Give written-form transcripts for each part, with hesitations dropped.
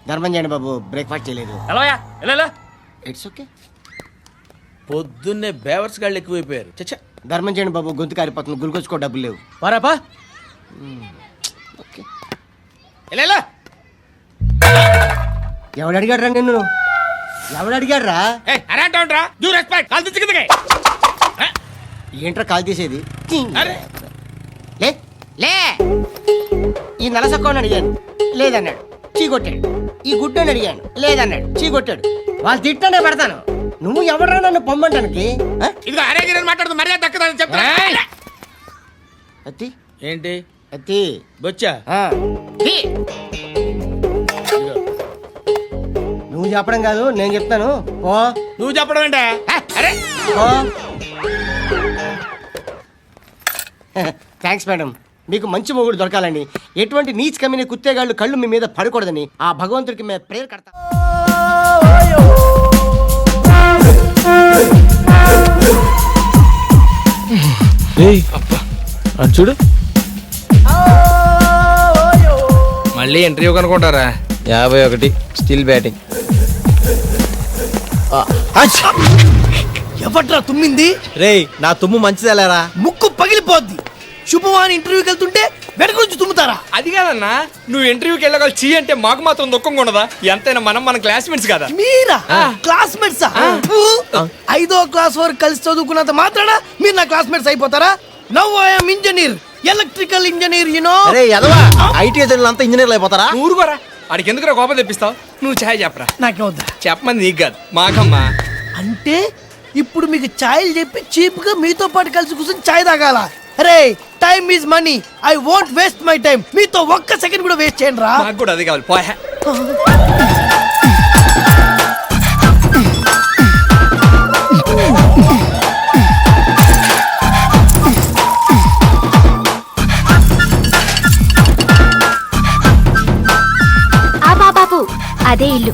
ధర్మం చేయండి బాబు, బ్రేక్ఫాస్ట్ చేయలేదు. It's okay. పొద్దున్నే బేవర్స్ గాళ్ళు ఎక్కువైపోయారు. చచ్చా. ధర్మం చేయండి బాబు, గొంతు కారిపోతుంది, గురికొచ్చుకో డబ్బులు లేవు. పారాపా. ఓకే. ఎవడు అడిగాడు రా నిన్ను? ఎవడు అడిగాడు రా? ఏంట్రా కాల్ తీసేది? లే లే. ఈ నలసక్కని అడిగాను, లేదన్నాడు, చీ కొట్టాడు. ఈ గుడ్డని అడిగాను, లేదన్నాడు, చీ కొట్టాడు. వాళ్ళు తిట్టానే పెడతాను. నువ్వు ఎవడరా నన్ను పొమ్మంటానికి? అత్తి ఏంటి అత్తి బొచ్చా? నువ్వు చెప్పడం కాదు, నేను చెప్తాను. ఓ నువ్వు చెప్పడం ఏంటా? Thanks madam. మీకు మంచి మొగుడు దొరకాలని, ఎటువంటి నీచ్ కమ్మిన కుత్తేగాళ్ళు కళ్ళు మీ మీద పడకూడదని ఆ భగవంతుడికి మేము ప్రేయర్ కడతాం. చూడు, మళ్ళీ ఇంటర్వ్యూ కనుకుంటారా? 51 స్టిల్ బ్యాటింగ్. ఎవట్రా తుమ్మింది? రేయ్, నా తుమ్ము మంచిదేలేరా. ముక్కు పగిలిపోద్ది. శుభవాని ఇంటర్వ్యూకి వెళ్తుంటే వెనక నుంచి తుమ్ముతారా? అది కాదన్నా, నువ్వు ఇంటర్వ్యూకి వెళ్ళగల చీ అంటే మాకు మాత్రం దుఃఖంగా ఉండదా? ఎంతైనా మన క్లాస్మేట్స్ కదా. మీరా క్లాస్మేట్సా? 5వ క్లాస్ వరకు కలిసి చదువుకున్నంత మాత్రాన మీరు నా క్లాస్మేట్స్ అయిపోతారా? Now I am engineer, electrical engineer. రే ఎదవా, ఐటీ ఏజెంట్లు అంతా ఇంజనీర్లు అయిపోతారా? ఊరుకోరా, వాడికి ఎందుకు కోపం తెప్పిస్తావు? నువ్వు ఛాయ్ చెప్పరా. నాకే వద్దా? చెప్పమని నీకు కాదు, మాకమ్మా. అంటే ఇప్పుడు మీకు ఛాయలు చెప్పి చీప్ గా మీతో పాటు కలిసి కూర్చొని ఛాయ్ తాగాల? అరే, time is money. I won't waste my time. మీతో ఒక్క సెకండ్ కూడా వేస్ట్ చేయండి రా. నాకు కూడా అది కావాలి. పోయా. బాబు అదే ఇల్లు.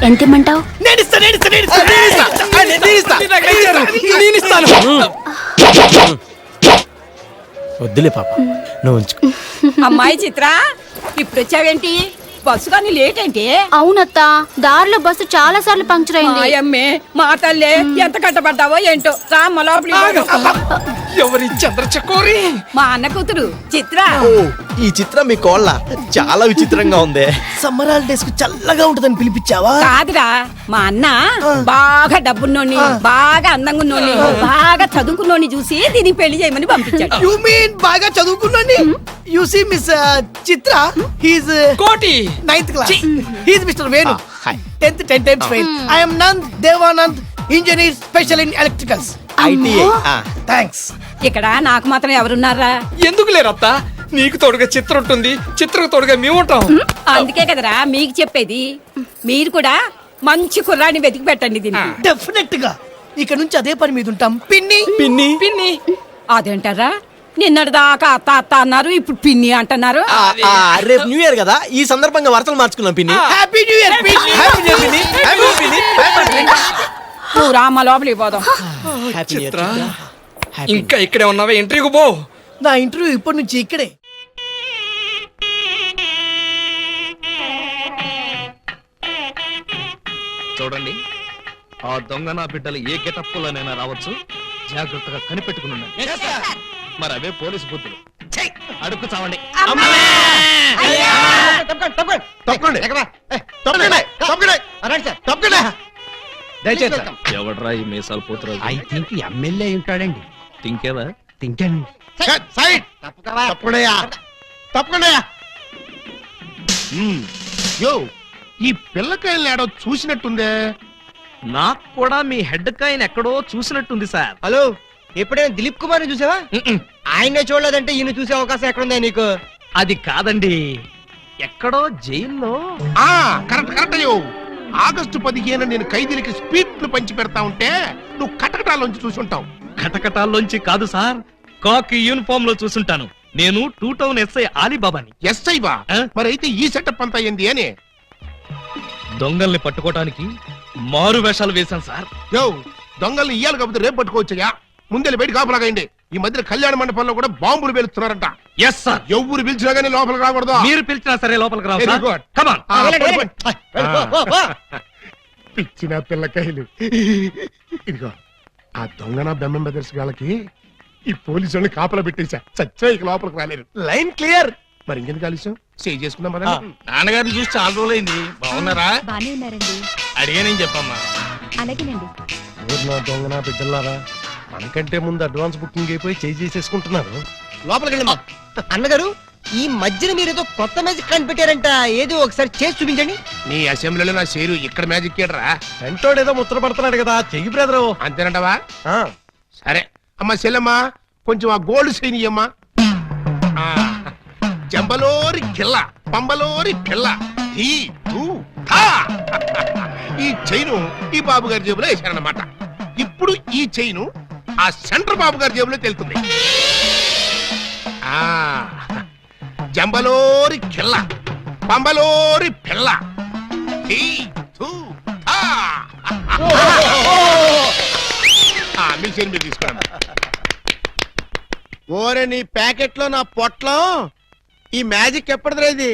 ఎంత ఇమ్మంటావు? వద్దులే పాప, నువ్వు ఉంచుకో. అమ్మాయి చిత్ర, ఇప్పుడు వచ్చావేంటి? బస్సు కానీ లేట్ ఏంటి? అవునత్త, దారిలో బస్సు చాలా సార్లు పంక్చర్ అయింది. అమ్మే మా తల్లే, ఎంత కట్టబడ్డావో ఏంటో. రా ఎవరి చంద్రచకోరి? మా అన్న కూతురు చిత్ర. ఈ చిత్రం మీ కోళ్ళ చాలా విచిత్రంగా ఉంది. సమ్మర్ హాలిడేస్ కు చల్లగా ఉంటదని పిలిపించావా? కాదురా, మా అన్న బాగా డబ్బున్నోని, బాగా అందంగా ఉన్నోని, బాగా చదువుకున్నోని చూసి దీనికి పెళ్లి చేయమని పంపించాడు. యు మీన్ బాగా చదువుకున్నోని? You see miss Chitra, he's Koti 9th class. He's mister Venu, 10th 10 times fail. I am Nand Devanand, engineer special in electricals. ITI. Thanks. ఇక్కడ నాకు మాత్రం ఎవరున్నారా? ఎందుకు లేరత్తా? నీకు తోడుగా చిత్ర ఉంటుంది, చిత్రకు తోడుగా మేము ఉంటాం. అందుకే కదరా మీకు చెప్పేది. మీరు కూడా మంచి కుర్రాన్ని వెతికి పెట్టండి దీనికి. డెఫినెట్ గా ఇక నుంచి అదే పని మీద ఉంటాం. పిన్ని పిన్ని పిన్ని అదేంటారా? నిన్నటి దాకా అత్త అత్త అన్నారు, ఇప్పుడు పిన్ని అంటున్నారు. రేపు న్యూ ఇయర్ కదా, ఈ సందర్భంగా వార్తలు మార్చుకున్నాం పిన్ని. హ్యాపీ న్యూ ఇయర్ పిన్ని. హ్యాపీ న్యూ ఇయర్ పిన్ని. హ్యాపీ పిన్ని. నువ్వు రామ లోపలికి పోదాం. చిత్ర, ఇంకా ఇక్కడే ఉన్నావే? ఇంటర్వ్యూకి పో. నా ఇంటర్వ్యూ ఇప్పటి నుంచి ఇక్కడే. చూడండి, ఆ దొంగ నా బిడ్డలు ఏ గెటప్పులోనైనా రావచ్చు, జాగ్రత్తగా కనిపెట్టుకుని మరి అవే పోలీసు బుద్ధులు. అడుక్కు చావండి. ఎవడ్రా ఈ మీసాలు పోతురా? ఐ థింక్ ఎమ్మెల్యే ఉంటాడండి. తింకేవా? తింటాను. ఈ పిల్లకాయలు ఏడో చూసినట్టుందే. నాకు కూడా మీ హెడ్ కాయని ఎక్కడో చూసినట్టుంది సార్. హలో, ఎప్పుడైనా దిలీప్ కుమార్ చూసావా? ఆయనే చూడలేదంటే ఈయన చూసే అవకాశం ఎక్కడుందా నీకు? అది కాదండి, ఎక్కడో జైల్లో. కరెక్ట్ అయ్యో. ఆగస్టు 15 నేను ఖైదీలకి స్పీడ్లు పంచి పెడతా ఉంటే నువ్వు కటకటాల్లోంచి చూసుంటావు. కటకటాల్లోంచి కాదు సార్, కాకి యూనిఫామ్ లో చూసుంటాను. నేను 2 టౌన్ ఎస్ఐ ఆలీబాబాని. ఎస్ఐ బా? మరి అయితే ఈ సెటప్ అంతా ఏంది అని? దొంగల్ని పట్టుకోవడానికి మారు వేషాలు వేశాను సార్. దొంగల్ని ఇయ్యాలి కాకపోతే రేపు పట్టుకోవచ్చయ్యా. ముందెళ్ళి బయట కాపలాగాయండి. ఈ మధ్య కళ్యాణ మండపంలో కూడా బాంబులు పేలుస్తున్నారంట. Yes sir. ఎవరు పిలిచినా కానీ లోపలికి రాకూడదు. మీరు పిలిచినా సరే లోపలికి రావు Very sir. good. Come on. ఆ, వెళ్ళండి, పోయి, వెళ్ళండి. పోయి. పిచ్చిన పిల్లకాయలు. ఇదిగో ఆ దొంగన బెమ్మం బెదర్స్ వాళ్ళకి ఈ పోలీసు వాళ్ళని కాపలా పెట్టేశా. చచ్చా ఇక లోపలికి రాలేరు. Line clear. మరి ఇంకెందుకు ఆలస్యం? సేవ్ చేసుకున్నాం మరి. నాన్నగారిని చూసి చాలా రోజులైంది. బాగున్నారా? బానే ఉన్నారండి. అడిగానని చెప్పమ్మా. అలాగేనండి. నా దొంగన బిడ్డలారా, మనకంటే ముందు అడ్వాన్స్ బుకింగ్ అయిపోయి చేసేసుకుంటున్నారు. లోపలికి వెళ్ళమ్మా. అన్నగారు ఈ మధ్యన మీరు ఏదో కొత్త మ్యాజిక్ కనిపెట్టారంట, ఏదో ఒకసారి చేసి చూపించండి. నీ అసెంబ్లీలో నా షేరు ఇక్కడ మ్యాజిక్ ఏడరా. వెంటోడు ఏదో ముచ్చట పడుతున్నాడు కదా, చెయ్యి బ్రదరు. అంతేనంటవా? సరే అమ్మా చెల్లమ్మా, కొంచెం ఆ గోల్డ్ చైన్ ఇయ్యమ్మా. ఆ, జంబలోరి కిల్ల పంబలోరి పిల్ల ఈ ఊ, థా. ఈ చైను ఈ బాబు గారి జేబులో వేశారన్నమాట. ఇప్పుడు ఈ చైను ఆ సెంటర్ బాబు గారి జేబులో తెలుతుంది. ఆ జంబలోరి కిల్ల పంబలోరి పిల్ల ఈ థూ, థా. మీ చైన్ మీరు తీసుకోండి. ఓరే నీ ప్యాకెట్ లో నా పొట్లం, ఈ మ్యాజిక్ ఎప్పటిదిరా ఇది?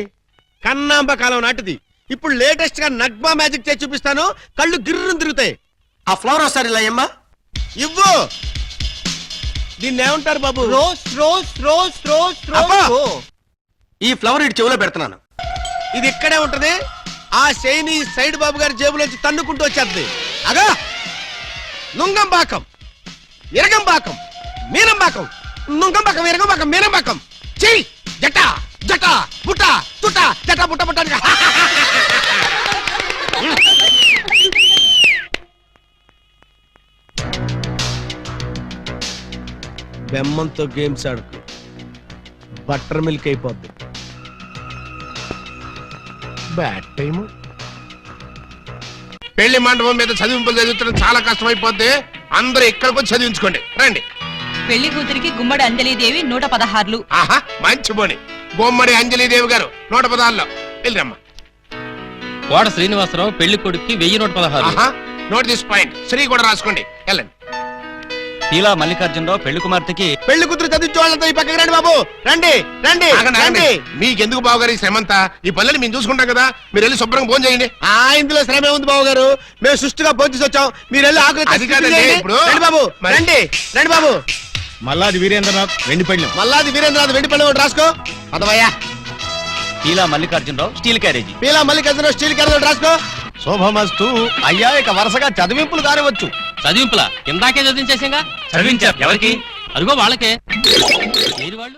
కన్నాంబ కాలం నాటిది. ఇప్పుడు లేటెస్ట్ గా నగ్మా మ్యాజిక్ చేసి చూపిస్తాను, కళ్ళు గిర్రం తిరుగుతాయి. ఆ ఫ్లవర్ ఒకసారి ఇలా అమ్మా, ఇవ్వు. దీన్ని ఏమంటారు బాబు? రోజ్ రోజ్ రోజ్ రోజ్ అబ్బా! రోజ్. ఈ ఫ్లవర్ ఇటు చెవులో పెడుతున్నాను. ఇది ఇక్కడే ఉంటది. ఆ శైని సైడ్ బాబు గారి జేబులోంచి తన్నుకుంటూ వచ్చేది. అగా నుంగంబాకం, ఇరగంబాకం, మీనంబాకం, నుంగంబాకం, ఇరగంబాకం, మీనంబాకం. చెయ్యి జట జట బుట్ట తుట జట బుట్ట బుట్ట. బెమ్మంతో గేమ్స్ ఆడుకు, బటర్ మిల్క్ అయిపోద్ది. Bad time. పెళ్లి మండపం మీద చదివింపులు చదివించడం చాలా కష్టమైపోద్ది. అందరూ ఇక్కడికి వచ్చి చదివించుకోండి. రండి. పెళ్లి కూతురికి గుమ్మడి అంజలిదేవి 116. ఆహా, మంచి పోని. బొమ్మడి అంజలిదేవి గారు 116లో వెళ్ళరమ్మా. కోట శ్రీనివాసరావు పెళ్లి కొడుక్కి 1116. ఆహా, నోట్ దిస్ పాయింట్. శ్రీ కూడా రాసుకోండి. వెళ్ళండి. ఇలా మల్లికార్జునరావు పెళ్లి కుమార్తెకి పెళ్లి కూతురు చదివించే వాళ్ళంతా ఈ పక్కకి రండి బాబు. రండి రండి ఆగండి, ఆగండి. రండి. మీకెందుకు బావగారు ఈ శ్రమంతా? ఈ పనులని మేము చూసుకుంటాం కదా. మీరు వెళ్ళి శుభ్రంగా భోజనం చేయండి. ఆ ఇందులో శ్రమే ఉంది బాబు గారు, మేము సుష్టిగా భోజనం వచ్చాం. మీరు వెళ్ళి ఆకులు అది కాదండి, చేయండి. ఇప్పుడు రండి బాబు, మరి- రండి రండి బాబు. మల్లాది వీరేంద్రనాథ్ వెండి పెళ్లి. మల్లాది వీరేంద్రనాథ్ వెండి పళ్ళు ఒకటి రాసుకో. అదవయ్యా. ఇలా Mallikarjunarao steel carriage. Peela Mallikarjuna steel carrot ఒకటి రాసుకో. శోభమస్తు. అయ్యా ఇక వరుసగా చదివింపులు కానివచ్చు. చదివింపులా? ఇందాకే చదివించేసాగా. చదివించారు ఎవరికి? అదిగో వాళ్ళకే. వాళ్ళు